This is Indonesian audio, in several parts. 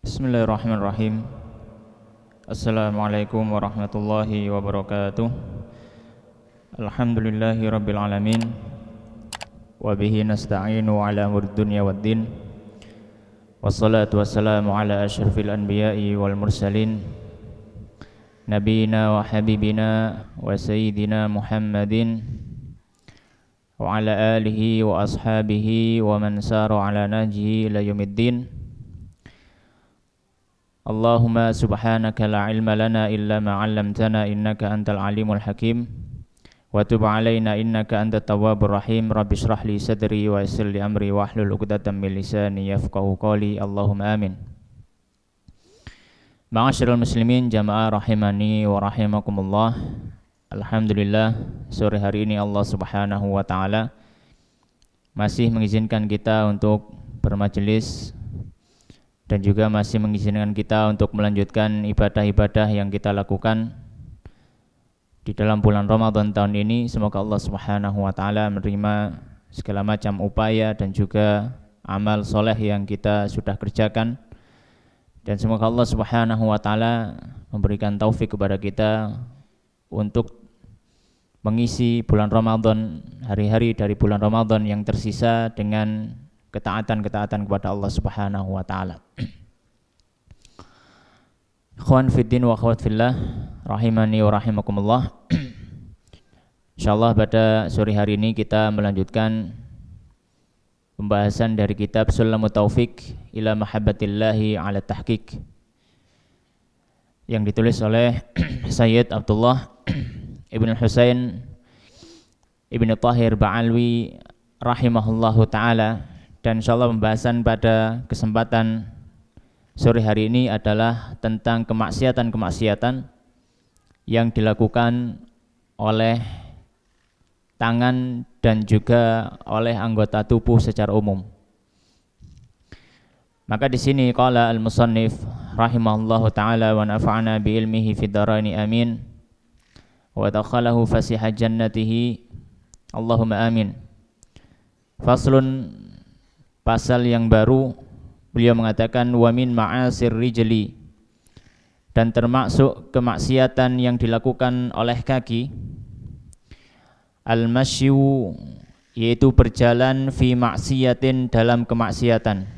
Bismillahirrahmanirrahim. Assalamualaikum warahmatullahi wabarakatuh. Alhamdulillahi rabbil alamin. Wabihi nasta'inu ala umuri dunya waddin. Wassalatu wassalamu ala asyrafil anbiya'i wal mursalin, nabiyina wa habibina wa sayyidina Muhammadin wa ala alihi wa ashabihi wa man sara ala nahjihi ila yaumiddin. Allahumma subhanaka la ilma lana illa ma 'allamtana innaka antal alimul hakim wa tub 'alaina innaka antat tawwabur rahim. Rabbi shrah li sadri wa yassir li amri wa hlul 'uqdatam min lisani yafqahu qawli. Allahumma amin. Ma'asyiral muslimin jamaah rahimani wa rahimakumullah. Alhamdulillah, sore hari ini Allah Subhanahu wa taala masih mengizinkan kita untuk bermajelis dan juga masih mengizinkan kita untuk melanjutkan ibadah-ibadah yang kita lakukan di dalam bulan Ramadan tahun ini. Semoga Allah Subhanahu wa taala menerima segala macam upaya dan juga amal soleh yang kita sudah kerjakan, dan semoga Allah Subhanahu wa taala memberikan taufik kepada kita untuk mengisi bulan Ramadan, hari-hari dari bulan Ramadan yang tersisa dengan ketaatan-ketaatan kepada Allah Subhanahu wa taala. Ikhwan fiddin wa akhwat fillah rahimani wa rahimakumullah. Insyaallah pada sore hari ini kita melanjutkan pembahasan dari kitab Sulamut Taufiq ila Mahabbatillahi ala Tahqiq yang ditulis oleh Sayyid Abdullah Ibn Husain Ibn Tahir Ba'alwi rahimahullahu ta'ala. Dan insyaallah pembahasan pada kesempatan sore hari ini adalah tentang kemaksiatan-kemaksiatan yang dilakukan oleh tangan dan juga oleh anggota tubuh secara umum. Maka di sini qala al-musannif rahimahullahu ta'ala wa nafa'ana bi ilmihi fid dharaini amin wa dakhalahu fasiha jannatihi Allahumma amin. Faslun, pasal yang baru, beliau mengatakan wa min ma'asir rijli, dan termasuk kemaksiatan yang dilakukan oleh kaki, al-masyu, yaitu berjalan fi maksiatin, dalam kemaksiatan.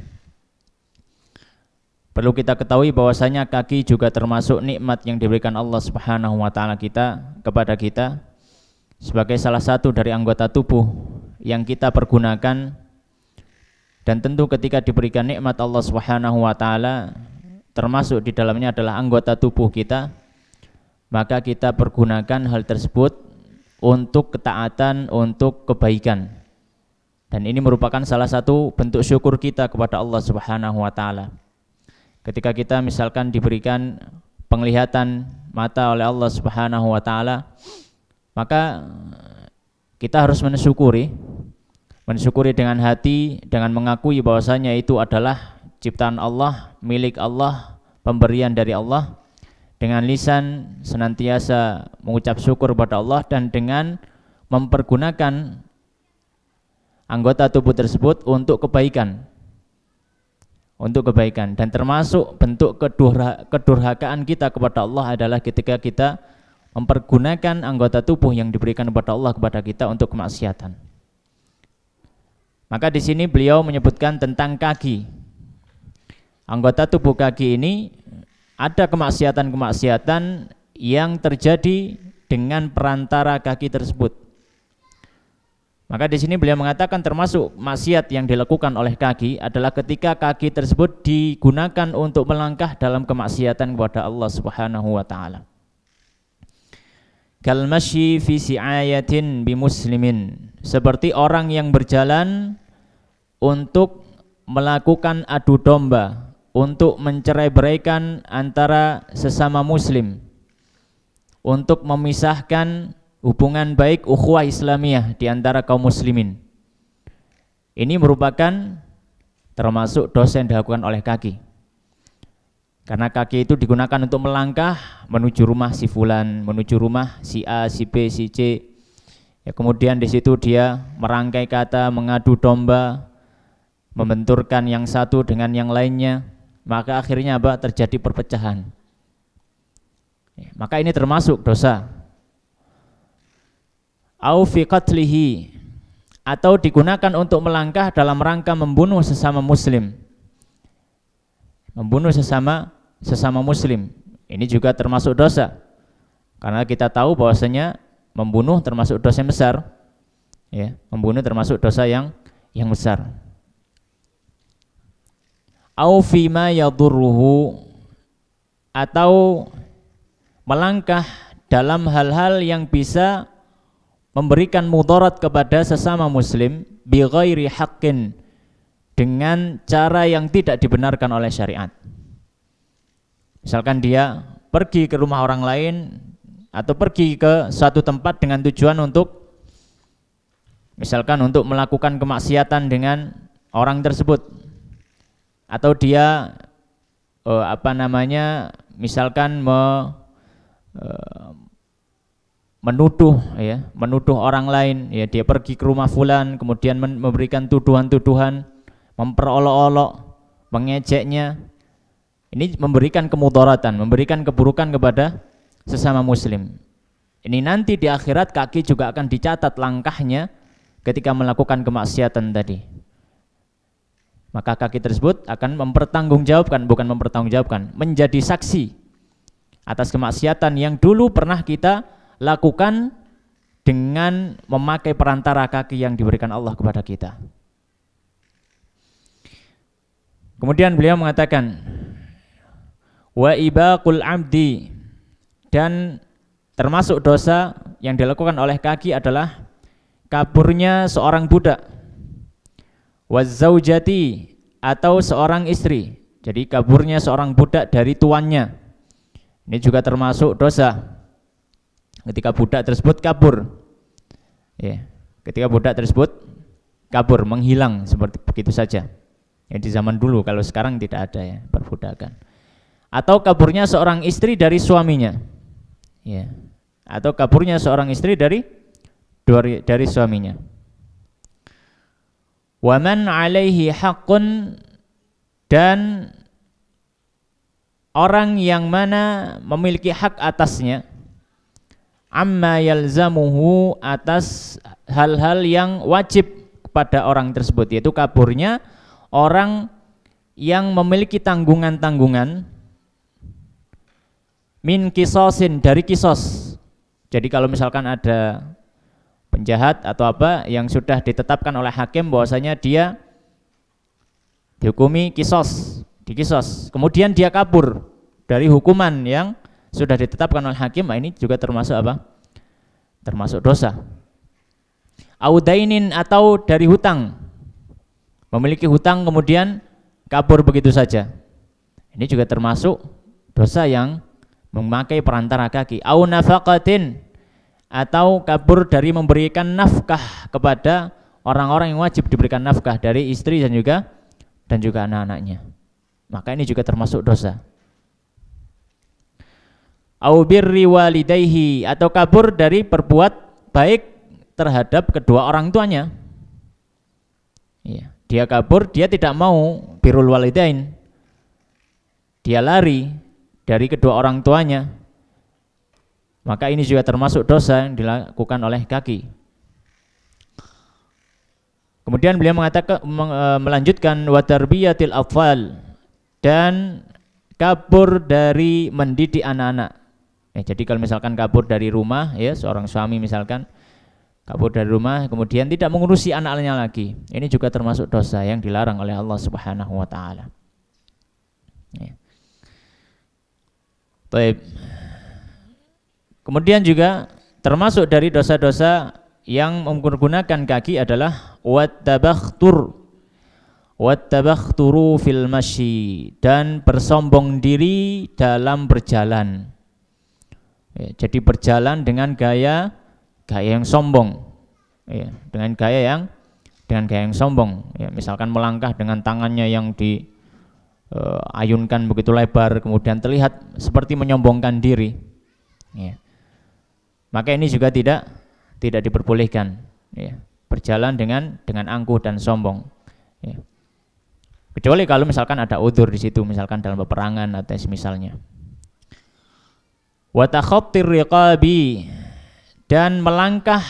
Perlu kita ketahui bahwasanya kaki juga termasuk nikmat yang diberikan Allah Subhanahu wa taala kepada kita sebagai salah satu dari anggota tubuh yang kita pergunakan. Dan tentu ketika diberikan nikmat Allah Subhanahu wa taala, termasuk di dalamnya adalah anggota tubuh kita, maka kita pergunakan hal tersebut untuk ketaatan, untuk kebaikan. Dan ini merupakan salah satu bentuk syukur kita kepada Allah Subhanahu wa taala. Ketika kita misalkan diberikan penglihatan mata oleh Allah Subhanahu wa taala, maka kita harus mensyukuri dengan hati, dengan mengakui bahwasanya itu adalah ciptaan Allah, milik Allah, pemberian dari Allah. Dengan lisan senantiasa mengucap syukur kepada Allah, dan dengan mempergunakan anggota tubuh tersebut untuk kebaikan. Dan termasuk bentuk kedurhakaan kita kepada Allah adalah ketika kita mempergunakan anggota tubuh yang diberikan kepada Allah kepada kita untuk kemaksiatan. Maka di sini beliau menyebutkan tentang kaki. Anggota tubuh kaki ini ada kemaksiatan-kemaksiatan yang terjadi dengan perantara kaki tersebut. Maka di sini beliau mengatakan termasuk maksiat yang dilakukan oleh kaki adalah ketika kaki tersebut digunakan untuk melangkah dalam kemaksiatan kepada Allah Subhanahu wa taala. Kal masyi fi si'ayatin bi muslimin, seperti orang yang berjalan untuk melakukan adu domba, untuk mencerai-beraikan antara sesama muslim, untuk memisahkan hubungan baik ukhuwah Islamiyah di antara kaum muslimin. Ini merupakan termasuk dosa yang dilakukan oleh kaki. Karena kaki itu digunakan untuk melangkah menuju rumah si fulan, menuju rumah si A, si B, si C. Ya, kemudian di situ dia merangkai kata, mengadu domba, membenturkan yang satu dengan yang lainnya. maka akhirnya apa? Terjadi perpecahan. Maka ini termasuk dosa. Au fi qatlihi, atau digunakan untuk melangkah dalam rangka membunuh sesama muslim. Membunuh sesama muslim. Ini juga termasuk dosa. Karena kita tahu bahwasanya membunuh termasuk dosa yang besar. Ya, membunuh termasuk dosa yang besar. Au fi ma yadurruhu, atau melangkah dalam hal-hal yang bisa memberikan mudarat kepada sesama muslim bi ghairi haqqin, dengan cara yang tidak dibenarkan oleh syariat. Misalkan dia pergi ke rumah orang lain atau pergi ke suatu tempat dengan tujuan untuk misalkan untuk melakukan kemaksiatan dengan orang tersebut, atau dia misalkan menuduh orang lain, ya, dia pergi ke rumah fulan kemudian memberikan tuduhan-tuduhan, memperolok-olok, mengejeknya. Ini memberikan kemudaratan, memberikan keburukan kepada sesama muslim. Ini nanti di akhirat kaki juga akan dicatat langkahnya ketika melakukan kemaksiatan tadi. Maka kaki tersebut akan menjadi saksi atas kemaksiatan yang dulu pernah kita lakukan dengan memakai perantara kaki yang diberikan Allah kepada kita. Kemudian beliau mengatakan, wa ibaqul abdi, dan termasuk dosa yang dilakukan oleh kaki adalah kaburnya seorang budak, wazaujati, atau seorang istri. Jadi kaburnya seorang budak dari tuannya, ini juga termasuk dosa. Ketika budak tersebut kabur, ya, ketika budak tersebut kabur, menghilang seperti begitu saja. Ya, di zaman dulu, kalau sekarang tidak ada ya perbudakan. Atau kaburnya seorang istri dari suaminya, ya, atau kaburnya seorang istri dari suaminya. Waman alaihi haqqun, dan orang yang mana memiliki hak atasnya, amma yalzamuhu, atas hal-hal yang wajib kepada orang tersebut, yaitu kaburnya orang yang memiliki tanggungan-tanggungan, min kisosin, dari kisos. Jadi kalau misalkan ada penjahat atau apa yang sudah ditetapkan oleh hakim bahwasanya dia dihukumi dikisos, kemudian dia kabur dari hukuman yang sudah ditetapkan oleh hakim, ini juga termasuk apa? Termasuk dosa. Audainin, atau dari hutang, memiliki hutang kemudian kabur begitu saja, ini juga termasuk dosa yang memakai perantara kaki. Au nafaqatin, atau kabur dari memberikan nafkah kepada orang-orang yang wajib diberikan nafkah, dari istri dan juga anak-anaknya, maka ini juga termasuk dosa. Au birri walidayhi, atau kabur dari berbuat baik terhadap kedua orang tuanya. Ya, dia kabur, dia tidak mau birrul walidain, dia lari dari kedua orang tuanya, maka ini juga termasuk dosa yang dilakukan oleh kaki. Kemudian beliau mengatakan, melanjutkan, wa tarbiyatil atfal, dan kabur dari mendidik anak-anak. Jadi kalau misalkan kabur dari rumah, ya, seorang suami misalkan kabur dari rumah kemudian tidak mengurusi anaknya lagi, ini juga termasuk dosa yang dilarang oleh Allah Subhanahu wa taala. Ya. Baik. Kemudian juga termasuk dari dosa-dosa yang menggunakan kaki adalah wattabakhturu fil masyi, dan bersombong diri dalam berjalan. Ya, jadi berjalan dengan gaya yang sombong, ya, dengan gaya yang sombong. Ya, misalkan melangkah dengan tangannya yang diayunkan begitu lebar, kemudian terlihat seperti menyombongkan diri. Ya. Maka ini juga tidak diperbolehkan, ya, berjalan dengan angkuh dan sombong. Ya. Kecuali kalau misalkan ada udzur di situ, misalkan dalam peperangan atau semisalnya. Wa takhattir riqabi, dan melangkah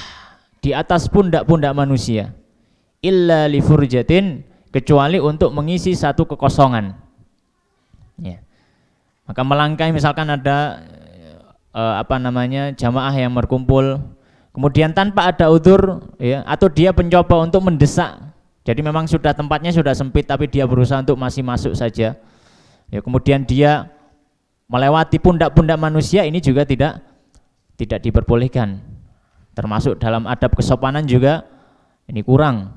di atas pundak-pundak manusia, illa li furjatin, kecuali untuk mengisi satu kekosongan. Ya. Maka melangkah misalkan ada jamaah yang berkumpul, kemudian tanpa ada udzur, ya, atau dia mencoba untuk mendesak. Jadi memang sudah tempatnya sudah sempit, tapi dia berusaha untuk masih masuk saja. Ya, kemudian dia melewati pundak-pundak manusia, ini juga tidak diperbolehkan. Termasuk dalam adab kesopanan juga ini kurang,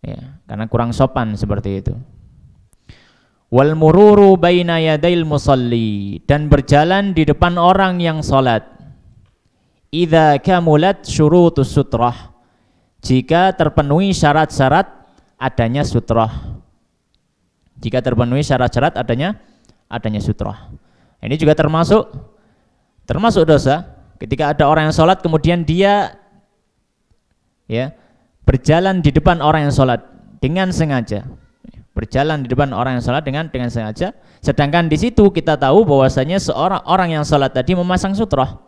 ya, karena kurang sopan seperti itu. Wal mururu baina yadail musalli, dan berjalan di depan orang yang salat. Idza kamulat syurutus sutrah, jika terpenuhi syarat-syarat adanya sutrah. Jika terpenuhi syarat-syarat adanya sutrah. Ini juga termasuk dosa ketika ada orang yang sholat kemudian dia, ya, berjalan di depan orang yang sholat dengan sengaja. Berjalan di depan orang yang sholat dengan sengaja. Sedangkan di situ kita tahu bahwasanya seorang orang yang sholat tadi memasang sutrah.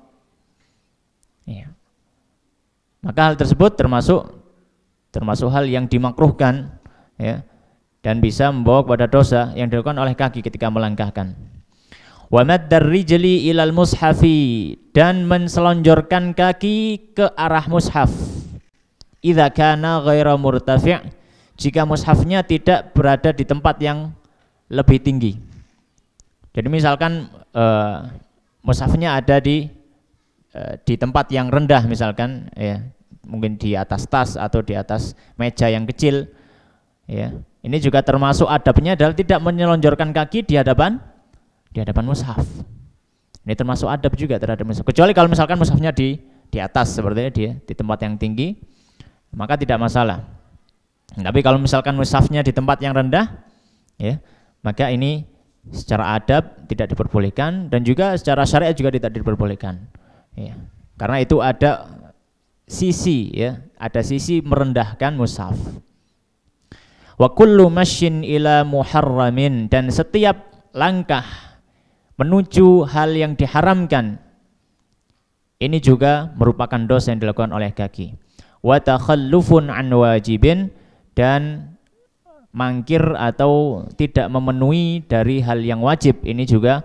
Ya. Maka hal tersebut termasuk hal yang dimakruhkan, ya, dan bisa membawa kepada dosa yang dilakukan oleh kaki ketika melangkahkan. Wa maddar rijli ilal mushafi, dan menselonjorkan kaki ke arah mushaf. Idza kana ghaira murtafi', jika mushafnya tidak berada di tempat yang lebih tinggi. Jadi misalkan mushafnya ada di tempat yang rendah misalkan, ya, mungkin di atas tas atau di atas meja yang kecil, ya. Ini juga termasuk adabnya adalah tidak menyelonjorkan kaki di hadapan mushaf. Ini termasuk adab juga terhadap mushaf. Kecuali kalau misalkan mushafnya di atas seperti dia di tempat yang tinggi, maka tidak masalah. Tapi kalau misalkan mushafnya di tempat yang rendah, ya, maka ini secara adab tidak diperbolehkan, dan juga secara syariat juga tidak diperbolehkan, ya. Karena itu ada sisi, ya, ada sisi merendahkan mushaf. Wa kullu masyin ila muharramin, dan setiap langkah menuju hal yang diharamkan ini juga merupakan dosa yang dilakukan oleh kaki. Wa takhallufun an wajibin, dan mangkir atau tidak memenuhi dari hal yang wajib, ini juga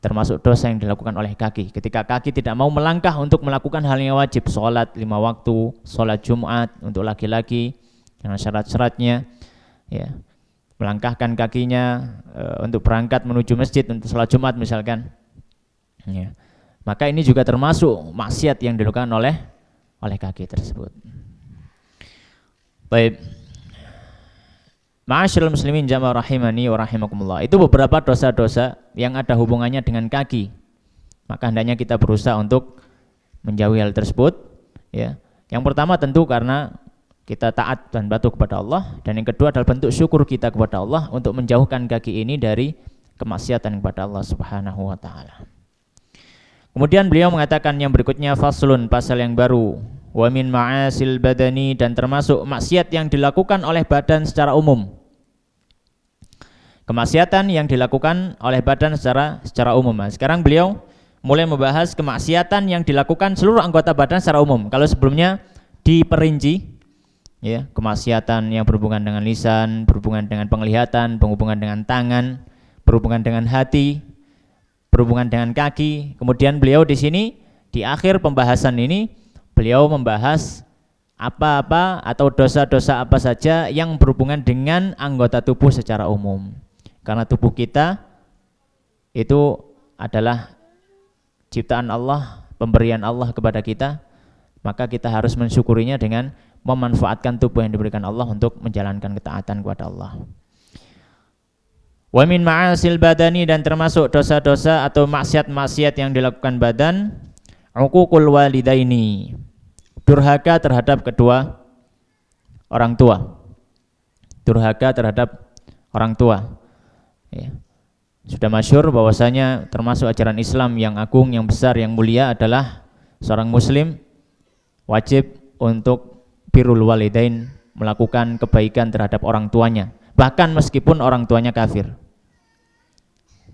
termasuk dosa yang dilakukan oleh kaki. Ketika kaki tidak mau melangkah untuk melakukan hal yang wajib, sholat 5 waktu, sholat Jumat untuk laki-laki dengan syarat-syaratnya, ya, melangkahkan kakinya untuk berangkat menuju masjid untuk sholat Jumat misalkan, ya, maka ini juga termasuk maksiat yang dilakukan oleh kaki tersebut. Baik, ma'asyiral muslimin jamaah rahimani wa rahimakumullah, itu beberapa dosa-dosa yang ada hubungannya dengan kaki. Maka hendaknya kita berusaha untuk menjauhi hal tersebut, ya. Yang pertama tentu karena kita taat dan patuh kepada Allah, dan yang kedua adalah bentuk syukur kita kepada Allah untuk menjauhkan kaki ini dari kemaksiatan kepada Allah Subhanahu wa taala. Kemudian beliau mengatakan yang berikutnya, faslun, pasal yang baru, wa min ma'asil badani, dan termasuk maksiat yang dilakukan oleh badan secara umum. Kemaksiatan yang dilakukan oleh badan secara umum. Nah, sekarang beliau mulai membahas kemaksiatan yang dilakukan seluruh anggota badan secara umum. Kalau sebelumnya diperinci, ya, kemaksiatan yang berhubungan dengan lisan, berhubungan dengan penglihatan, berhubungan dengan tangan, berhubungan dengan hati, berhubungan dengan kaki. Kemudian beliau di sini di akhir pembahasan ini beliau membahas apa-apa atau dosa-dosa apa saja yang berhubungan dengan anggota tubuh secara umum. Karena tubuh kita itu adalah ciptaan Allah, pemberian Allah kepada kita, maka kita harus mensyukurinya dengan memanfaatkan tubuh yang diberikan Allah untuk menjalankan ketaatan kepada Allah. Wa min ma'asil badani, dan termasuk dosa-dosa atau maksiat-maksiat yang dilakukan badan, uququl walidaini, durhaka terhadap kedua orang tua. Durhaka terhadap orang tua, ya. Sudah masyhur bahwasanya termasuk ajaran Islam yang agung, yang besar, yang mulia adalah seorang muslim wajib untuk birrul walidain, melakukan kebaikan terhadap orang tuanya. bahkan meskipun orang tuanya kafir.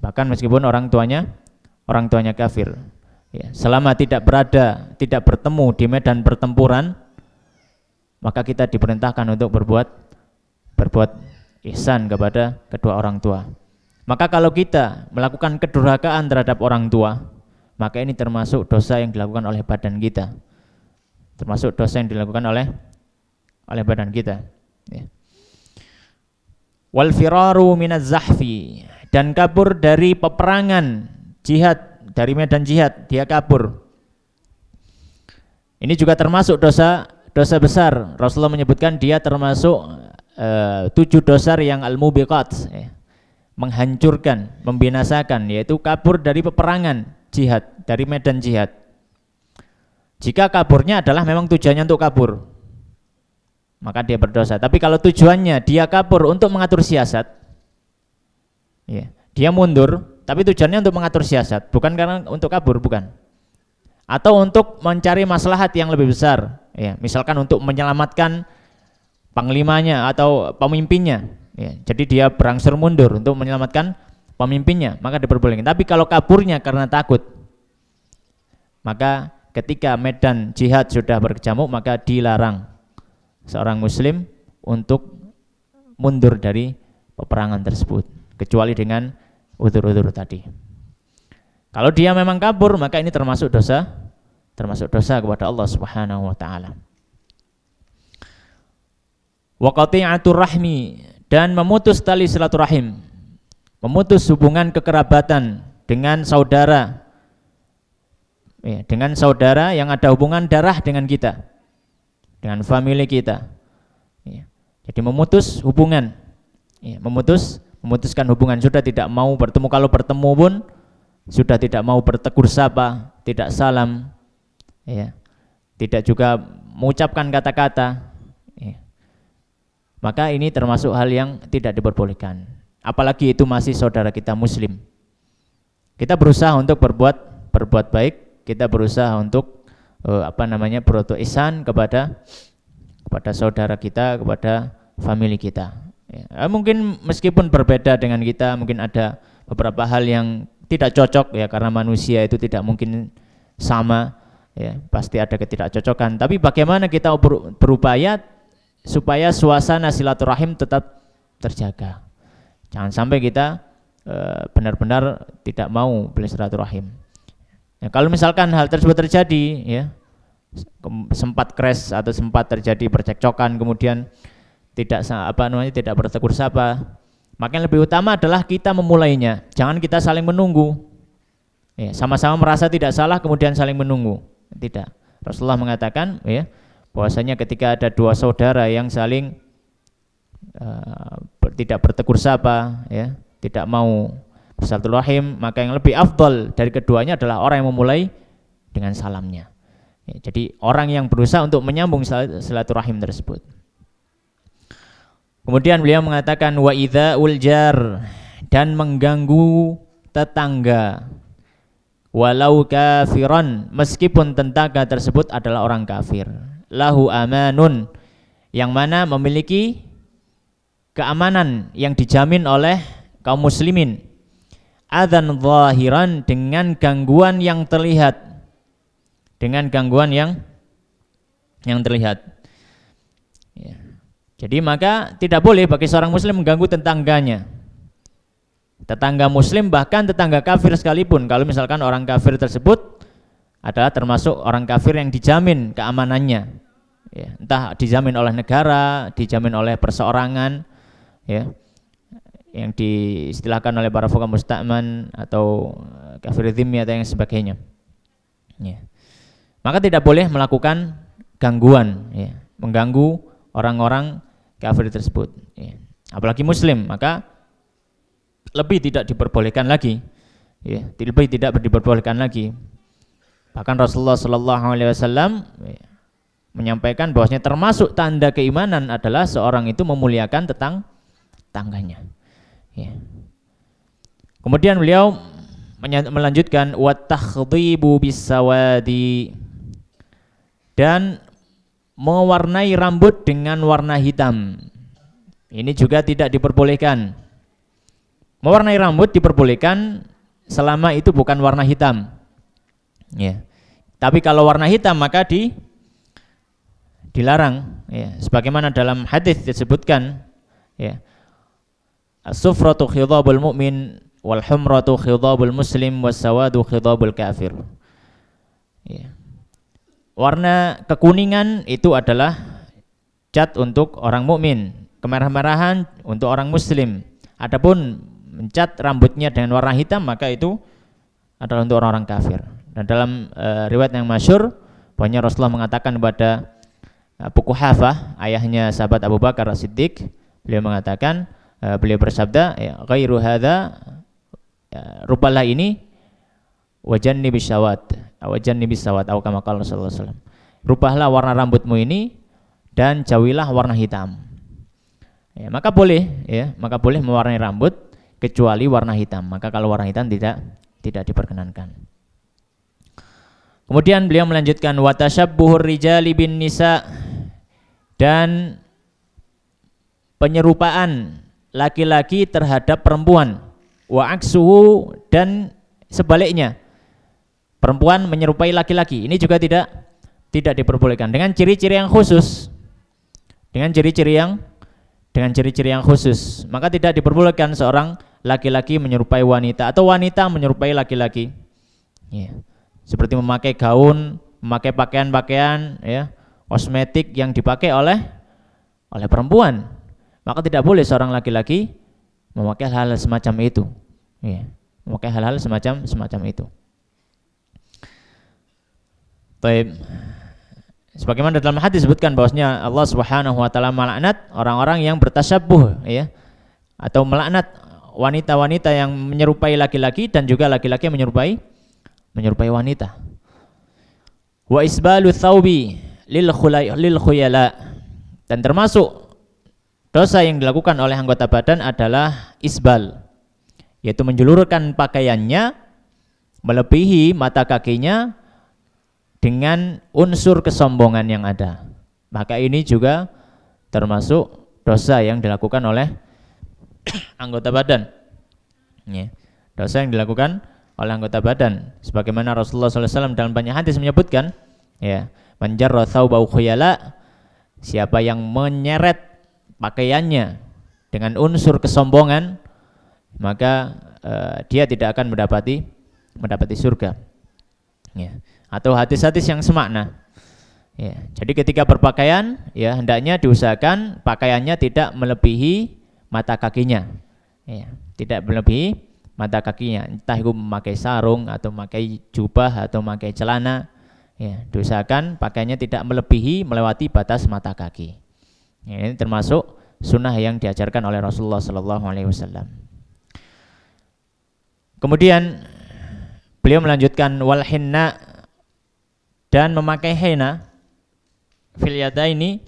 Bahkan meskipun orang tuanya kafir. Ya, selama tidak bertemu di medan pertempuran, maka kita diperintahkan untuk berbuat ihsan kepada kedua orang tua. Maka kalau kita melakukan kedurhakaan terhadap orang tua, maka ini termasuk dosa yang dilakukan oleh badan kita. Termasuk dosa yang dilakukan oleh badan kita. Ya. Wal firaru minaz zahfi, dan kabur dari peperangan jihad, dari medan jihad dia kabur. Ini juga termasuk dosa besar. Rasulullah menyebutkan dia termasuk 7 dosa yang al-mubiqat, menghancurkan, membinasakan, yaitu kabur dari peperangan jihad, dari medan jihad. Jika kaburnya adalah memang tujuannya untuk kabur, maka dia berdosa. Tapi kalau tujuannya dia kabur untuk mengatur siasat, ya, dia mundur, tapi tujuannya untuk mengatur siasat, bukan karena untuk kabur, bukan. Atau untuk mencari maslahat yang lebih besar, ya, misalkan untuk menyelamatkan panglimanya atau pemimpinnya, ya, jadi dia berangsur mundur untuk menyelamatkan pemimpinnya, maka diperbolehkan. Tapi kalau kaburnya karena takut, maka ketika medan jihad sudah berkecamuk, maka dilarang seorang muslim untuk mundur dari peperangan tersebut, kecuali dengan udzur-udzur tadi. Kalau dia memang kabur, maka ini termasuk dosa kepada Allah Subhanahu wa taala. Wa qati'atur rahmi, dan memutus tali silaturahim, memutus hubungan kekerabatan dengan saudara, ya, dengan saudara yang ada hubungan darah dengan kita, dengan famili kita, ya. Jadi memutus hubungan, ya, memutuskan hubungan, sudah tidak mau bertemu, kalau bertemu pun sudah tidak mau bertegur sapa, tidak salam, ya, tidak juga mengucapkan kata-kata, ya. Maka ini termasuk hal yang tidak diperbolehkan, apalagi itu masih saudara kita muslim. Kita berusaha untuk berbuat baik, kita berusaha untuk berbuat ihsan kepada saudara kita, kepada famili kita, ya. Mungkin meskipun berbeda dengan kita, mungkin ada beberapa hal yang tidak cocok, ya, karena manusia itu tidak mungkin sama, ya, pasti ada ketidakcocokan. Tapi bagaimana kita berupaya supaya suasana silaturahim tetap terjaga. Jangan sampai kita benar-benar tidak mau bersilaturahim. Ya, kalau misalkan hal tersebut terjadi, ya, sempat crash atau sempat terjadi percekcokan, kemudian tidak bertegur sapa, maka yang lebih utama adalah kita memulainya. Jangan kita saling menunggu, ya, sama-sama merasa tidak salah kemudian saling menunggu. Tidak. Rasulullah mengatakan, ya, bahwasanya ketika ada dua saudara yang saling tidak bertegur sapa, ya, tidak mau bersilaturahim, maka yang lebih afdal dari keduanya adalah orang yang memulai dengan salamnya. Ya, jadi orang yang berusaha untuk menyambung silaturahim tersebut. Kemudian beliau mengatakan wa idzaul jar, dan mengganggu tetangga, walau kafiran, meskipun tetangga tersebut adalah orang kafir. Lahu amanun, yang mana memiliki keamanan yang dijamin oleh kaum muslimin. Adzan zahiran, dengan gangguan yang terlihat, dengan gangguan yang terlihat, ya. Jadi maka tidak boleh bagi seorang muslim mengganggu tetangganya, tetangga muslim, bahkan tetangga kafir sekalipun. Kalau misalkan orang kafir tersebut adalah termasuk orang kafir yang dijamin keamanannya, ya, entah dijamin oleh negara, dijamin oleh perseorangan, ya, yang diistilahkan oleh para fuqaha musta'man atau kafir dzimmi atau yang sebagainya, ya. Maka tidak boleh melakukan gangguan, ya, mengganggu orang-orang kafir tersebut, ya. Apalagi muslim, maka lebih tidak diperbolehkan lagi, ya, lebih tidak diperbolehkan lagi. Bahkan Rasulullah SAW, ya, menyampaikan bahwasanya termasuk tanda keimanan adalah seorang itu memuliakan tetangganya, ya. Kemudian beliau melanjutkan wa takhdhibu bisawadi, dan mewarnai rambut dengan warna hitam. Ini juga tidak diperbolehkan. Mewarnai rambut diperbolehkan selama itu bukan warna hitam. Ya. Tapi kalau warna hitam maka dilarang. Ya. Sebagaimana dalam hadis disebutkan, ya, as-sufratu khidabul mu'min wal humratu khidabul muslim was sawadu khidabul kafir. Ya. Warna kekuningan itu adalah cat untuk orang mukmin, kemerah-merahan untuk orang muslim. Adapun mencat rambutnya dengan warna hitam maka itu adalah untuk orang-orang kafir. Dan dalam riwayat yang masyhur, bahwasanya Rasulullah mengatakan kepada Abu Quhafah, ayahnya sahabat Abu Bakar As-Siddiq, beliau mengatakan, beliau bersabda, ya, ghairu hadza, ya, rupalah ini wajanni bisawat, wajanni bisawat, atau kama qala sallallahu alaihi wasallam. Rubahlah warna rambutmu ini dan jauhilah warna hitam. Ya, maka boleh mewarnai rambut kecuali warna hitam. Maka kalau warna hitam tidak diperkenankan. Kemudian beliau melanjutkan wa tashabbuhur rijali bin nisa, dan penyerupaan laki-laki terhadap perempuan, wa aksuhu, dan sebaliknya perempuan menyerupai laki-laki. Ini juga tidak diperbolehkan dengan ciri-ciri yang khusus. Dengan ciri-ciri yang khusus, maka tidak diperbolehkan seorang laki-laki menyerupai wanita atau wanita menyerupai laki-laki. Ya. Seperti memakai gaun, memakai pakaian-pakaian, ya, kosmetik yang dipakai oleh perempuan. Maka tidak boleh seorang laki-laki memakai hal-hal semacam itu. Ya. Memakai hal-hal semacam itu. Baik. Sebagaimana dalam hadis disebutkan bahwasanya Allah Subhanahu wa taala melaknat orang-orang yang bertasyabbuh, ya, atau melaknat wanita-wanita yang menyerupai laki-laki dan juga laki-laki yang menyerupai wanita. Wa isbalu thawbi lil khuyala, dan termasuk dosa yang dilakukan oleh anggota badan adalah isbal, yaitu menjulurkan pakaiannya melebihi mata kakinya dengan unsur kesombongan yang ada. Maka ini juga termasuk dosa yang dilakukan oleh anggota badan. Ya. Dosa yang dilakukan oleh anggota badan. Sebagaimana Rasulullah SAW dalam banyak hadis menyebutkan, ya, man jarra thawbahu khuyala, siapa yang menyeret pakaiannya dengan unsur kesombongan, maka dia tidak akan mendapati surga. Ya. Atau hadis-hadis yang semakna. Ya. Jadi ketika berpakaian, ya, hendaknya diusahakan pakaiannya tidak melebihi mata kakinya. Ya. Tidak melebihi mata kakinya. Entah itu memakai sarung atau memakai jubah atau memakai celana. Ya. Diusahakan pakaiannya tidak melewati batas mata kaki. Ya, ini termasuk sunnah yang diajarkan oleh Rasulullah SAW. Kemudian beliau melanjutkan wal hinna, dan memakai henna fil yadaini,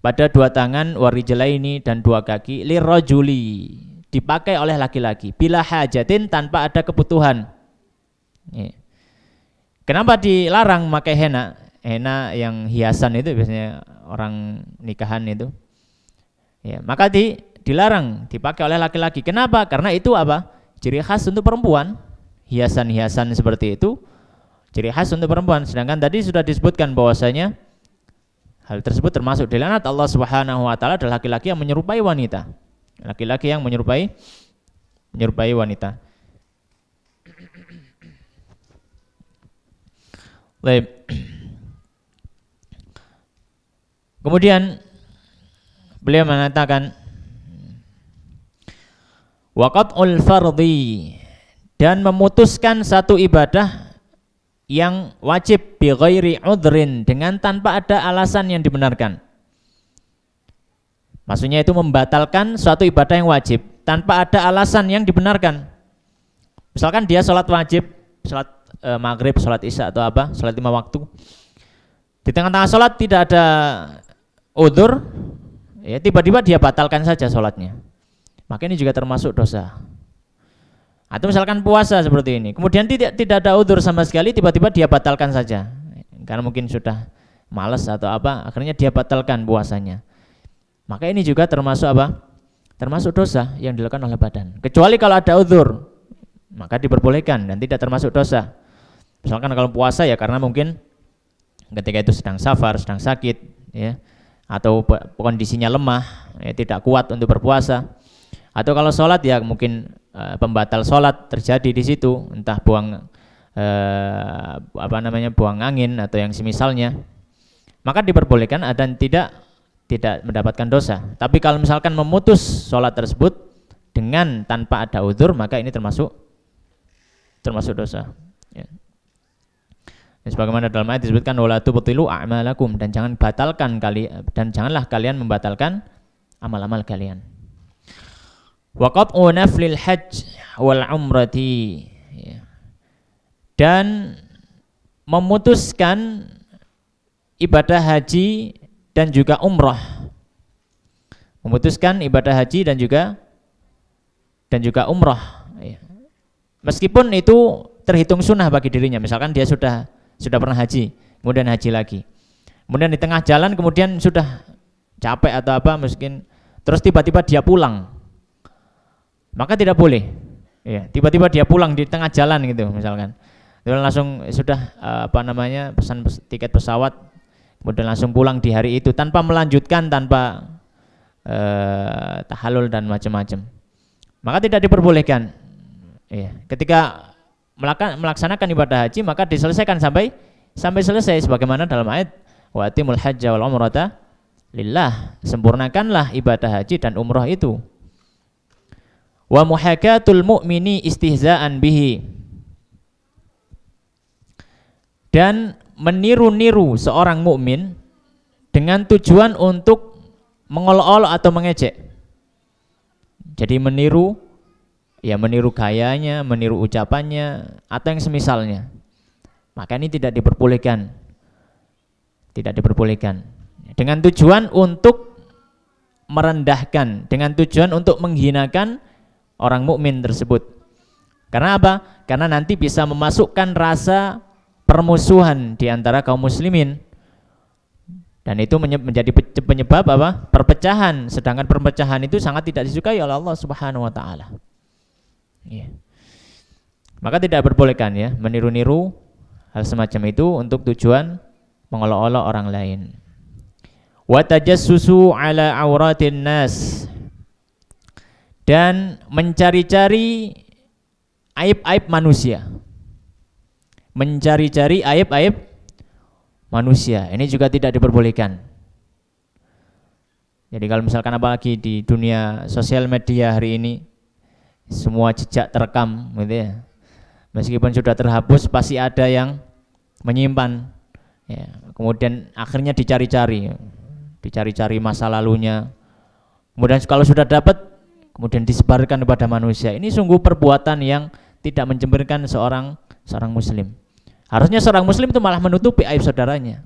pada dua tangan, warijlaini, dan dua kaki, lirrajuli, dipakai oleh laki-laki, bila hajatin, tanpa ada kebutuhan. Ya. Kenapa dilarang memakai henna? Henna yang hiasan itu biasanya orang nikahan itu. Ya, maka dilarang dipakai oleh laki-laki. Kenapa? Karena itu apa? Ciri khas untuk perempuan. Hiasan-hiasan seperti itu ciri khas untuk perempuan. Sedangkan tadi sudah disebutkan bahwasanya hal tersebut termasuk dilaknat Allah Subhanahu wa taala adalah laki-laki yang menyerupai wanita. Laki-laki yang menyerupai wanita. Baik. Kemudian beliau mengatakan waqat'ul fardhi, dan memutuskan satu ibadah yang wajib bi ghairi udhrin, dengan tanpa ada alasan yang dibenarkan. Maksudnya itu membatalkan suatu ibadah yang wajib tanpa ada alasan yang dibenarkan. Misalkan dia sholat wajib, sholat maghrib, sholat isya atau apa, sholat 5 waktu. Di tengah-tengah sholat tidak ada udhur, ya tiba-tiba dia batalkan saja sholatnya. Maka ini juga termasuk dosa. Atau misalkan puasa seperti ini, kemudian tidak ada udhur sama sekali, tiba-tiba dia batalkan saja, karena mungkin sudah malas atau apa, akhirnya dia batalkan puasanya. Maka ini juga termasuk apa? Termasuk dosa yang dilakukan oleh badan. Kecuali kalau ada uzur, maka diperbolehkan dan tidak termasuk dosa. Misalkan kalau puasa ya karena mungkin ketika itu sedang safar, sedang sakit, ya, atau kondisinya lemah, ya, tidak kuat untuk berpuasa. Atau kalau sholat ya mungkin pembatal sholat terjadi di situ, entah buang buang angin atau yang semisalnya, maka diperbolehkan dan tidak mendapatkan dosa. Tapi kalau misalkan memutus sholat tersebut dengan tanpa ada uzur, maka ini termasuk dosa. Ya. Sebagaimana dalam ayat disebutkan wala tubtilu a'malakum, dan janganlah kalian membatalkan amal-amal kalian. Wa qat'u naflil hajj wal umrati, dan memutuskan ibadah haji dan juga umrah. Memutuskan ibadah haji dan juga umrah. Meskipun itu terhitung sunnah bagi dirinya, misalkan dia sudah pernah haji, kemudian haji lagi, kemudian di tengah jalan kemudian sudah capek atau apa mungkin, terus tiba-tiba dia pulang, maka tidak boleh. Ya, tiba-tiba dia pulang di tengah jalan gitu misalkan, kemudian langsung sudah pesan tiket pesawat, kemudian langsung pulang di hari itu tanpa melanjutkan, tanpa tahallul dan macam-macam, maka tidak diperbolehkan. Ya, ketika melaksanakan ibadah haji maka diselesaikan sampai selesai, sebagaimana dalam ayat wa atimul hajja wal umrata lillah, sempurnakanlah ibadah haji dan umrah itu. Wa muhakatul mu'mini istihza'an bihi, dan meniru-niru seorang mukmin dengan tujuan untuk mengolok-olok atau mengejek. Jadi meniru gayanya, meniru ucapannya, atau yang semisalnya. Maka ini tidak diperbolehkan. Dengan tujuan untuk merendahkan, dengan tujuan untuk menghinakan orang mukmin tersebut. Karena apa? Karena nanti bisa memasukkan rasa permusuhan di antara kaum muslimin. Dan itu menjadi penyebab apa? Perpecahan. Sedangkan perpecahan itu sangat tidak disukai oleh Allah Subhanahu wa taala. Ya. Maka tidak diperbolehkan ya meniru-niru hal semacam itu untuk tujuan mengolok-olok orang lain. Wa tajassusu ala auratin nas, dan mencari-cari aib-aib manusia. Mencari-cari aib-aib manusia, ini juga tidak diperbolehkan. Jadi kalau misalkan apalagi di dunia sosial media hari ini, semua jejak terekam gitu ya. Meskipun sudah terhapus pasti ada yang menyimpan ya. Kemudian akhirnya dicari-cari masa lalunya. Kemudian kalau sudah dapat kemudian disebarkan kepada manusia. Ini sungguh perbuatan yang tidak mencemberkan seorang muslim. Harusnya seorang muslim itu malah menutupi aib saudaranya.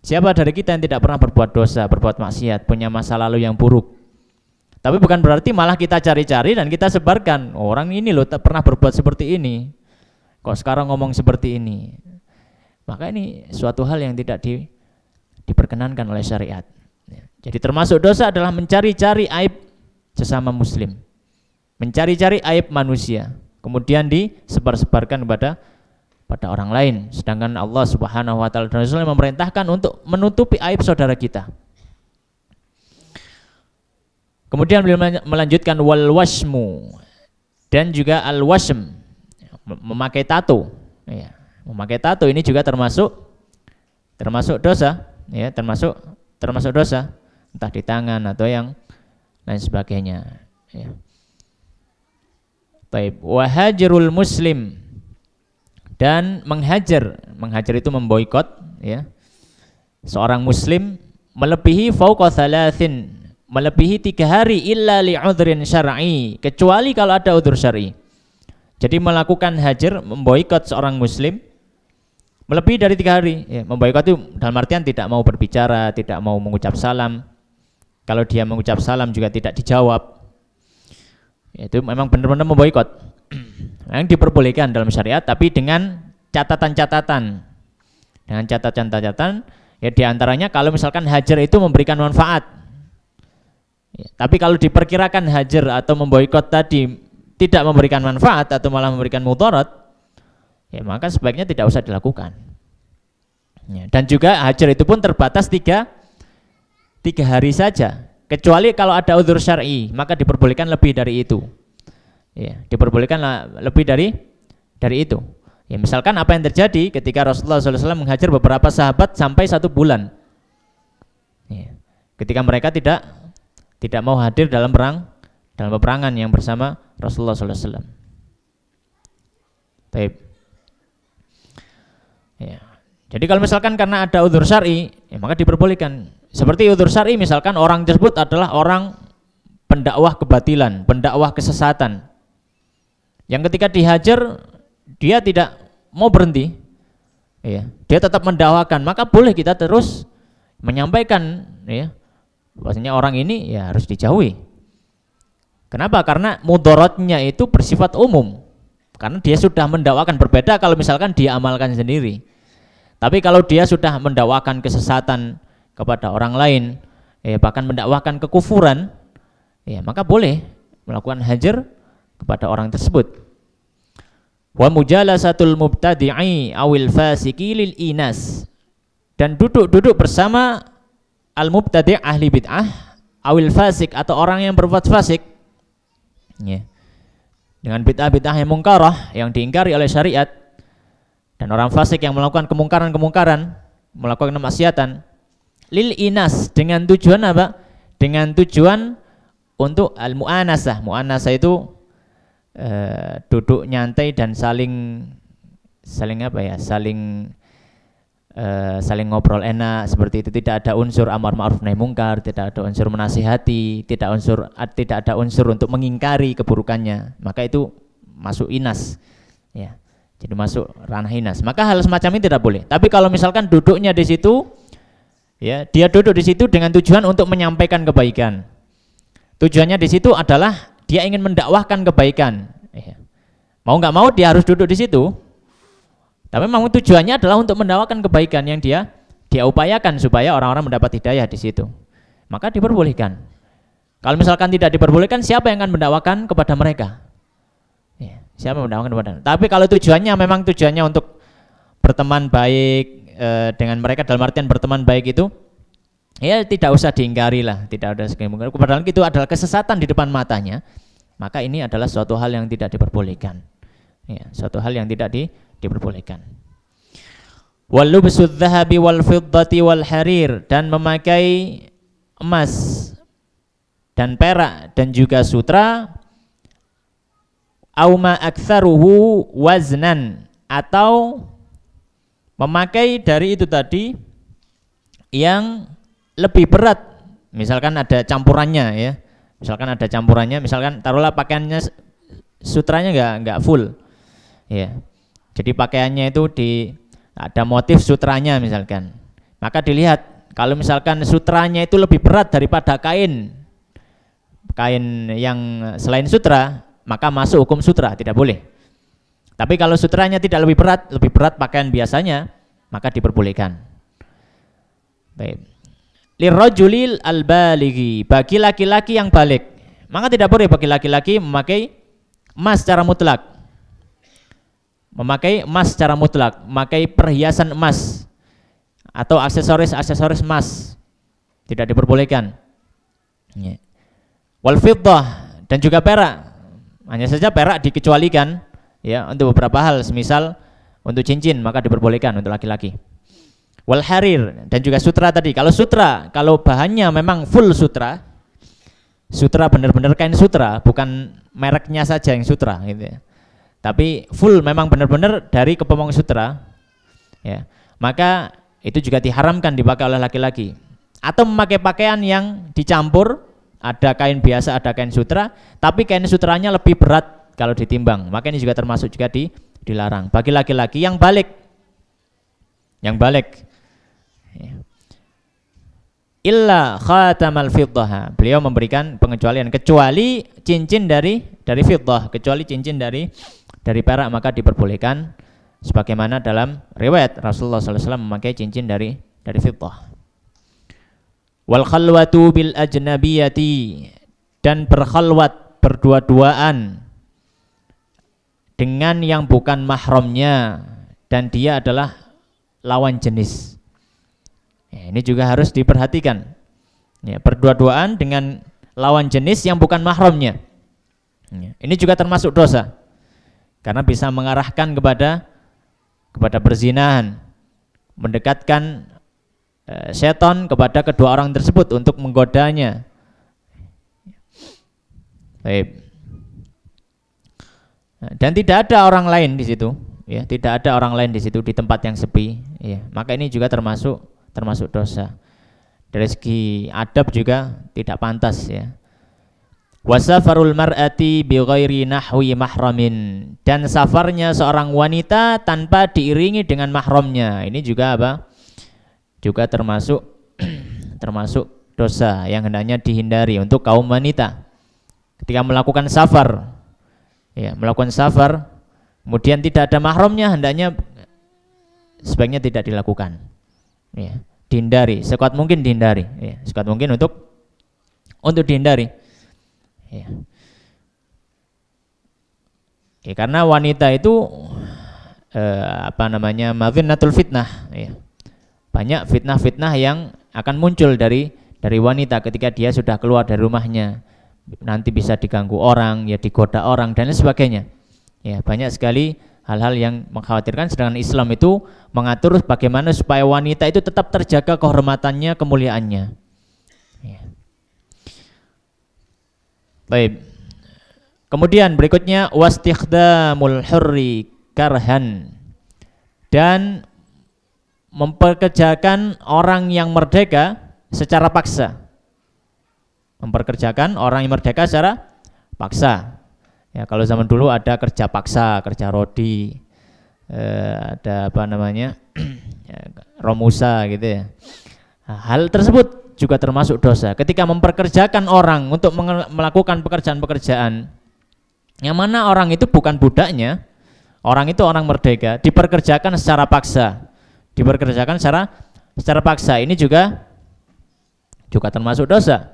Siapa dari kita yang tidak pernah berbuat dosa, berbuat maksiat, punya masa lalu yang buruk? Tapi bukan berarti malah kita cari-cari dan kita sebarkan. Orang ini loh tak pernah berbuat seperti ini, kok sekarang ngomong seperti ini. Maka ini suatu hal yang tidak diperkenankan oleh syariat. Jadi termasuk dosa adalah mencari-cari aib sesama muslim, mencari-cari aib manusia, kemudian disebar-sebarkan pada orang lain. Sedangkan Allah Subhanahu wa taala dan Rasulnya memerintahkan untuk menutupi aib saudara kita. Kemudian beliau melanjutkan wal wasmu, dan juga al wasm, memakai tato. Ya, memakai tato ini juga termasuk dosa, ya, termasuk dosa, entah di tangan atau yang lain sebagainya. Ya. Baik, wahajirul muslim, dan menghajar itu memboikot ya seorang muslim melebihi fauqa thalathin, melebihi 3 hari illa li'udhrin syar'i, kecuali kalau ada udzur syar'i. Jadi melakukan hajar, memboikot seorang muslim melebihi dari 3 hari ya. Memboikot itu dalam artian tidak mau berbicara, tidak mau mengucap salam. Kalau dia mengucap salam juga tidak dijawab, itu memang benar-benar memboikot. Yang diperbolehkan dalam syariat, tapi dengan catatan-catatan. Ya diantaranya kalau misalkan hajar itu memberikan manfaat, Ya, tapi kalau diperkirakan hajar atau memboikot tadi tidak memberikan manfaat atau malah memberikan mudarat, ya maka sebaiknya tidak usah dilakukan. Ya, dan juga hajar itu pun terbatas tiga hari saja. Kecuali kalau ada udzur syar'i, maka diperbolehkan lebih dari itu. Ya, diperbolehkan lebih dari itu. Ya, misalkan apa yang terjadi ketika Rasulullah SAW menghajar beberapa sahabat sampai 1 bulan. Ya, ketika mereka tidak mau hadir dalam peperangan yang bersama Rasulullah SAW. Baik. Ya. Jadi kalau misalkan karena ada udzur syar'i, ya maka diperbolehkan. Seperti udzur syar'i, misalkan orang tersebut adalah orang pendakwah kebatilan, pendakwah kesesatan, yang ketika dihajar dia tidak mau berhenti, ya, dia tetap mendakwakan, maka boleh kita terus menyampaikan, ya, bahwasanya orang ini ya harus dijauhi. Kenapa? Karena mudaratnya itu bersifat umum. Karena dia sudah mendakwakan, berbeda kalau misalkan dia amalkan sendiri. Tapi kalau dia sudah mendakwakan kesesatan kepada orang lain, ya, bahkan mendakwakan kekufuran, ya, maka boleh melakukan hajar kepada orang tersebut. Wa mujalasatul mubtadi'i awil fasiki lil inas, dan duduk bersama al-mubtadi' ahli bid'ah awil fasik atau orang yang berbuat fasik, ya, dengan bid'ah yang mungkarah yang diingkari oleh syariat, dan orang fasik yang melakukan kemungkaran, melakukan kemaksiatan, lil inas, dengan tujuan apa? Dengan tujuan untuk al-mu'anasah. Mu'anasah itu duduk nyantai dan saling apa ya? Saling ngobrol enak, seperti itu. Tidak ada unsur amar ma'ruf nahi mungkar, tidak ada unsur menasihati, tidak ada unsur untuk mengingkari keburukannya. Maka itu masuk inas, ya. Jadi masuk ranah inas. Maka hal semacam ini tidak boleh. Tapi kalau misalkan duduknya di situ, ya, dia duduk di situ dengan tujuan untuk menyampaikan kebaikan. Tujuannya di situ adalah dia ingin mendakwahkan kebaikan. Ya. Mau nggak mau dia harus duduk di situ. Tapi memang tujuannya adalah untuk mendakwakan kebaikan yang dia upayakan supaya orang-orang mendapat hidayah di situ. Maka diperbolehkan. Kalau misalkan tidak diperbolehkan, siapa yang akan mendakwakan kepada mereka? Ya, siapa yang mendakwakan kepada mereka? Tapi kalau tujuannya untuk berteman baik dengan mereka, dalam artian berteman baik itu, ya tidak usah diingkari lah, tidak ada sekali. Padahal itu adalah kesesatan di depan matanya, maka ini adalah suatu hal yang tidak diperbolehkan. Ya, suatu hal yang tidak diperbolehkan. Wal lubsudz dzahabi wal fiddati wal harir, dan memakai emas dan perak dan juga sutra, auma aktsaruhu waznan, atau memakai dari itu tadi yang lebih berat, misalkan ada campurannya, ya. Misalkan taruhlah pakaiannya sutranya enggak full. Ya. Jadi pakaiannya itu ada motif sutranya misalkan. Maka dilihat kalau misalkan sutranya itu lebih berat daripada kain yang selain sutra, maka masuk hukum sutra, tidak boleh. Tapi kalau sutranya tidak lebih berat pakaian biasanya, maka diperbolehkan. Baik. Lirrajulil al-balighi, bagi laki-laki yang balik, maka tidak boleh bagi laki-laki memakai emas secara mutlak. Memakai perhiasan emas atau aksesoris emas, tidak diperbolehkan. Ya. Wal fiddah, dan juga perak. Hanya saja perak dikecualikan, ya, untuk beberapa hal, semisal untuk cincin maka diperbolehkan untuk laki-laki. Wal harir, dan juga sutra tadi. Kalau bahannya memang full sutra benar-benar kain sutra, bukan mereknya saja yang sutra gitu ya. Tapi full memang benar-benar dari kepemong sutra, ya. Maka itu juga diharamkan dipakai oleh laki-laki. Atau memakai pakaian yang dicampur, ada kain biasa, ada kain sutra, tapi kain sutranya lebih berat kalau ditimbang. Maka ini juga termasuk juga dilarang bagi laki-laki yang balik. Illa khatamal fiddah, beliau memberikan pengecualian, kecuali cincin dari fiddah, kecuali cincin dari perak, maka diperbolehkan sebagaimana dalam riwayat Rasulullah SAW memakai cincin dari fiddah. Wal khalwatu bil ajnabiyati, dan berkhalwat, berdua-duaan dengan yang bukan mahramnya dan dia adalah lawan jenis. Ya, ini juga harus diperhatikan. Ya, berdua-duaan dengan lawan jenis yang bukan mahramnya. Ya, ini juga termasuk dosa karena bisa mengarahkan kepada perzinahan, mendekatkan setan kepada kedua orang tersebut untuk menggodanya. Baik. Dan tidak ada orang lain di situ, ya, tidak ada orang lain di situ di tempat yang sepi, ya. Maka ini juga termasuk dosa. Dari segi adab juga tidak pantas, ya. Wasafarul mar'ati bi ghairi nahwi mahramin, dan safarnya seorang wanita tanpa diiringi dengan mahramnya. Ini juga apa? Juga termasuk dosa yang hendaknya dihindari untuk kaum wanita. Ketika melakukan safar, ya, melakukan safar kemudian tidak ada mahramnya, hendaknya sebaiknya tidak dilakukan. Ya, dihindari, sekuat mungkin dihindari, ya, sekuat mungkin untuk dihindari. Ya. Ya, karena wanita itu mazinnatul fitnah, ya. Banyak fitnah-fitnah yang akan muncul dari wanita ketika dia sudah keluar dari rumahnya. Nanti bisa diganggu orang, ya, digoda orang dan lain sebagainya. Ya, banyak sekali hal-hal yang mengkhawatirkan, sedangkan Islam itu mengatur bagaimana supaya wanita itu tetap terjaga kehormatannya, kemuliaannya. Ya. Baik. Kemudian berikutnya wastikhdamul hurri karhan, dan memperkerjakan orang yang merdeka secara paksa. Memperkerjakan orang yang merdeka secara paksa. Ya, kalau zaman dulu ada kerja paksa, kerja rodi, ada ya, romusa gitu ya. Nah, hal tersebut juga termasuk dosa. Ketika memperkerjakan orang untuk melakukan pekerjaan-pekerjaan yang mana orang itu bukan budaknya, orang itu orang merdeka, diperkerjakan secara paksa, secara paksa, ini juga termasuk dosa.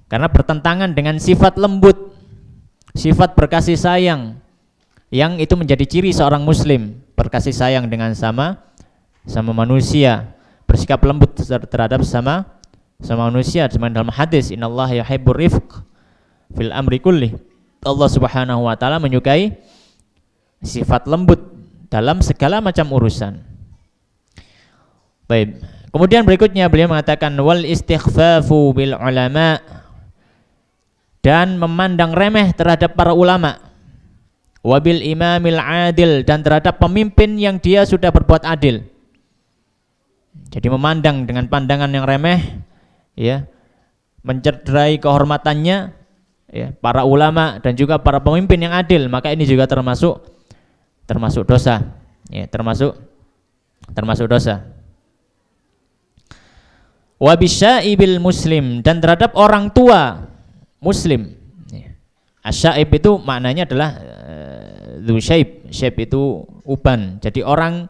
Karena bertentangan dengan sifat lembut, sifat berkasih sayang yang itu menjadi ciri seorang muslim, berkasih sayang dengan sama manusia, bersikap lembut terhadap sama manusia. Dalam hadis, innallaha yuhibbur rifq fil amri kulli, Allah Subhanahu wa taala menyukai sifat lembut dalam segala macam urusan. Baik. Kemudian berikutnya beliau mengatakan wal istighfafu bil ulama, dan memandang remeh terhadap para ulama, wabil imamil adil, dan terhadap pemimpin yang dia sudah berbuat adil. Jadi memandang dengan pandangan yang remeh, ya, mencederai kehormatannya, ya, para ulama dan juga para pemimpin yang adil, maka ini juga termasuk dosa, ya, termasuk dosa. Wabisyaibil muslim, dan terhadap orang tua muslim. Asyaib itu maknanya adalah dzusyaib, syaib itu uban. Jadi orang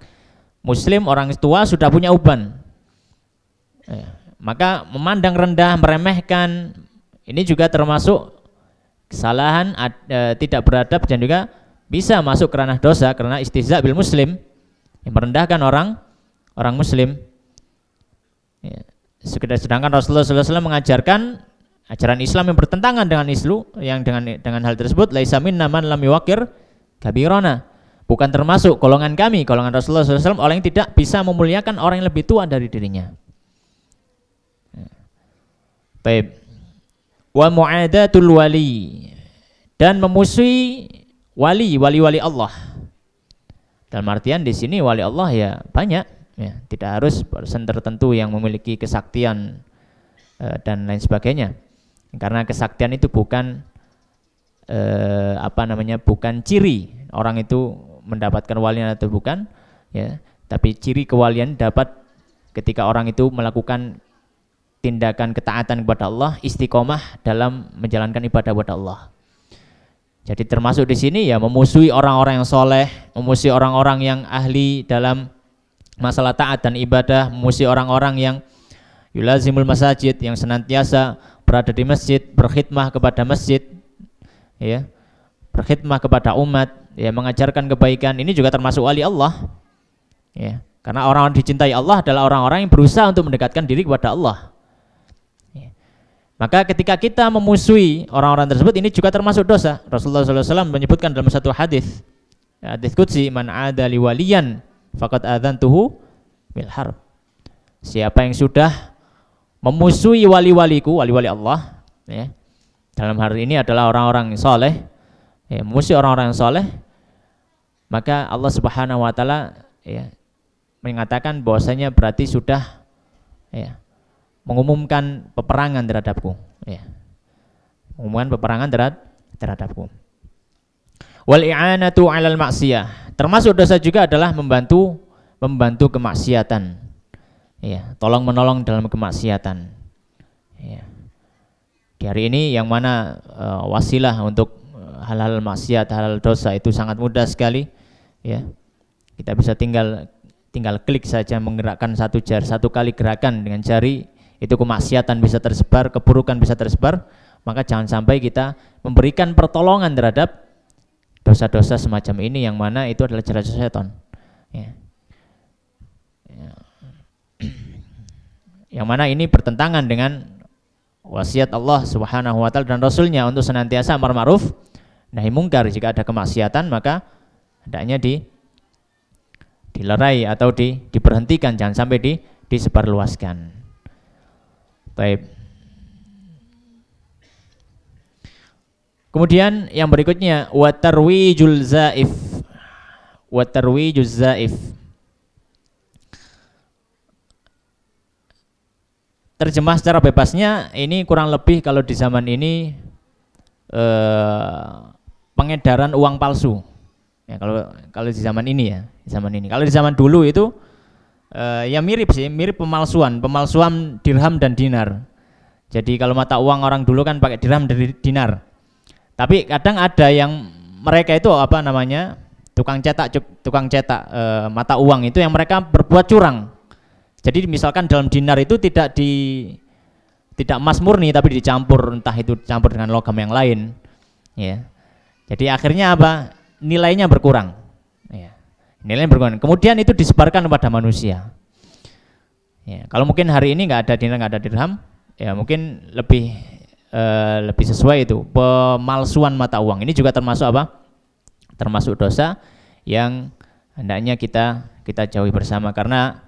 muslim, orang tua sudah punya uban, maka memandang rendah, meremehkan, ini juga termasuk kesalahan, tidak beradab, dan juga bisa masuk ke ranah dosa karena istihza bil muslim, yang merendahkan orang muslim. Ya. Sedangkan Rasulullah SAW mengajarkan ajaran Islam yang bertentangan dengan yang dengan hal tersebut, laisa minna man lam yuwaqir kabirana, bukan termasuk golongan kami, golongan Rasulullah SAW, orang yang tidak bisa memuliakan orang yang lebih tua dari dirinya. Baik. Wa mu'adatul wali, dan memusuhi wali Allah. Dalam artian di sini wali Allah ya banyak, ya, tidak harus person tertentu yang memiliki kesaktian dan lain sebagainya. Karena kesaktian itu bukan bukan ciri orang itu mendapatkan walian atau bukan, ya, tapi ciri kewalian dapat ketika orang itu melakukan tindakan ketaatan kepada Allah, istiqomah dalam menjalankan ibadah kepada Allah. Jadi termasuk di sini ya memusuhi orang-orang yang soleh, memusuhi orang-orang yang ahli dalam masalah taat dan ibadah, memusuhi orang-orang yang yulazimul masajid, yang senantiasa berada di masjid, berkhidmah kepada masjid, ya, berkhidmah kepada umat, ya, mengajarkan kebaikan, ini juga termasuk wali Allah, ya, karena orang-orang dicintai Allah adalah orang-orang yang berusaha untuk mendekatkan diri kepada Allah. Ya. Maka ketika kita memusuhi orang-orang tersebut, ini juga termasuk dosa. Rasulullah SAW menyebutkan dalam satu hadis, hadis qudsi, man adali waliyan faqad adzantuhu bil harb. Siapa yang sudah memusuhi wali-waliku, wali-wali Allah, ya, dalam hari ini adalah orang-orang yang soleh, ya, memusuhi orang-orang yang soleh, maka Allah Subhanahu Wa Taala, ya, mengatakan bahwasanya berarti sudah, ya, mengumumkan peperangan terhadapku, ya, mengumumkan peperangan terhadapku. Wal i'anatu 'alal maksiyah, termasuk dosa juga adalah membantu kemaksiatan. Ya, tolong menolong dalam kemaksiatan. Ya. Di hari ini yang mana wasilah untuk hal-hal maksiat, hal-hal dosa itu sangat mudah sekali. Ya, kita bisa tinggal klik saja, menggerakkan satu jari, satu kali gerakan dengan jari itu kemaksiatan bisa tersebar, keburukan bisa tersebar. Maka jangan sampai kita memberikan pertolongan terhadap dosa-dosa semacam ini, yang mana itu adalah jerat setan. Ya. Yang mana ini bertentangan dengan wasiat Allah Subhanahu Wa Taala dan Rasulnya untuk senantiasa amar ma'ruf nahi mungkar. Jika ada kemaksiatan maka hendaknya dilerai atau diberhentikan, jangan sampai disebarluaskan. Baik. Kemudian yang berikutnya wa tarwijul zaif. Wa tarwijuz zaif. Terjemah secara bebasnya ini kurang lebih kalau di zaman ini pengedaran uang palsu. Ya, kalau di zaman ini, ya, di zaman ini. Kalau di zaman dulu itu ya mirip sih, mirip pemalsuan dirham dan dinar. Jadi kalau mata uang orang dulu kan pakai dirham dan dinar. Tapi kadang ada yang mereka itu apa namanya? tukang cetak mata uang itu yang mereka berbuat curang. Jadi misalkan dalam dinar itu tidak emas murni tapi dicampur, entah itu dicampur dengan logam yang lain, ya. Jadi akhirnya apa? Nilainya berkurang, ya. Nilainya berkurang. Kemudian itu disebarkan kepada manusia. Ya, kalau mungkin hari ini nggak ada dinar, nggak ada dirham, ya mungkin lebih sesuai itu pemalsuan mata uang. Ini juga termasuk apa? Termasuk dosa yang hendaknya kita jauhi bersama, karena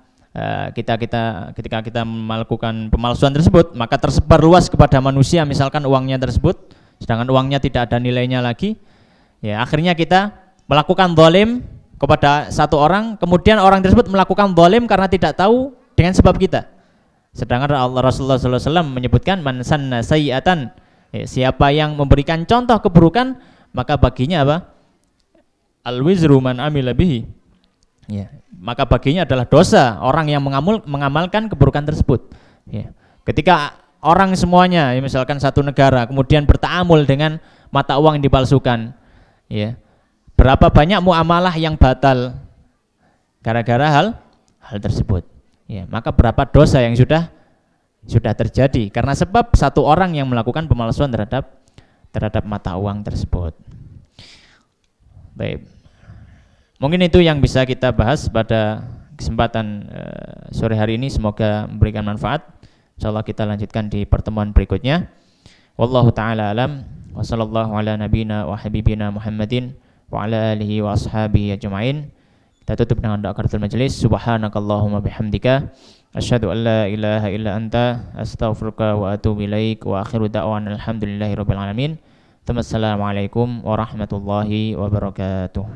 ketika kita melakukan pemalsuan tersebut maka tersebar luas kepada manusia, misalkan uangnya tersebut, sedangkan uangnya tidak ada nilainya lagi, ya akhirnya kita melakukan zalim kepada satu orang, kemudian orang tersebut melakukan zalim karena tidak tahu dengan sebab kita. Sedangkan Rasulullah SAW menyebutkan man sanna sayyi'atan, ya, siapa yang memberikan contoh keburukan maka baginya apa? Al wizru man amila bihi. Ya, maka baginya adalah dosa orang yang mengamalkan keburukan tersebut. Ya. Ketika orang semuanya, ya, misalkan satu negara kemudian bertaamul dengan mata uang yang dipalsukan, ya, berapa banyak muamalah yang batal gara-gara hal tersebut. Ya, maka berapa dosa yang sudah terjadi karena sebab satu orang yang melakukan pemalsuan terhadap mata uang tersebut. Baik. Mungkin itu yang bisa kita bahas pada kesempatan sore hari ini, semoga memberikan manfaat. Insyaallah kita lanjutkan di pertemuan berikutnya. Wallahu taala alam wa sallallahu ala nabiyina wa habibina Muhammadin wa ala alihi wa ashabihi ajmain. Kita tutup dengan doa kafaratul majelis. Subhanakallahumma bihamdika asyhadu an la ilaha illa anta astaghfiruka wa atubu ilaik wa akhiru da'wana alhamdulillahirabbil alamin. Assalamualaikum warahmatullahi wabarakatuh.